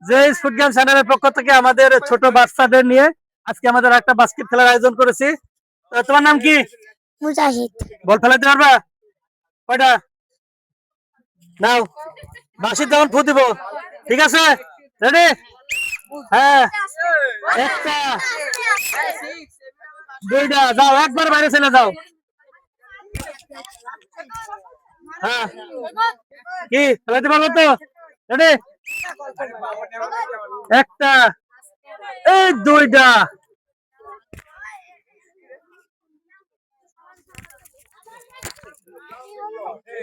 যে ফুটবল চ্যানেলের পক্ষ থেকে আমাদের ছোট বাচ্চাদের নিয়ে আজকে আমাদের একটা বাস্কেট খেলার আয়োজন করেছি। তো তোমার নাম কি? মুজাহিদ। বল ফেলাতে পারবা? কয়টা নাও, বাঁশির তখন ফু দিব। ঠিক আছে, রেডি? হ্যাঁ, একটা, দুইটা, যাও একবার বাইরে চলে যাও। হ্যাঁ, কি ফেলাতে পারবো তো? রেডি? একটা, এই দুইটা,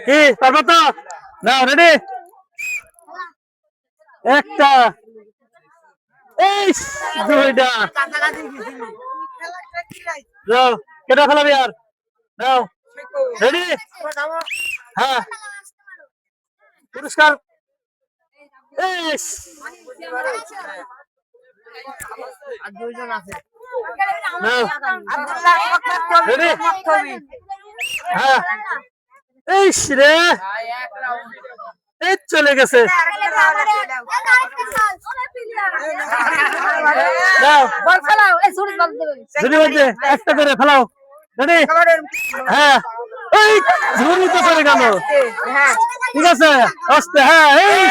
কি পারবো তো? নাও, রেডি? একটা, এই দুইটা, যাও কেটা ফেলাবি আর? নাও, রেডি? হ্যাঁ, পুরস্কার ইস, নাও, রেডি? হ্যাঁ, ইস রে, এই চলে গেছে। নাও, ঝুড়ি মধ্যে একটা করে ফেলাও। রেডি? হ্যাঁ, এই ঝুড়ি তো চলে গেল। ঠিক আছে, আস্তে, হ্যাঁ, এই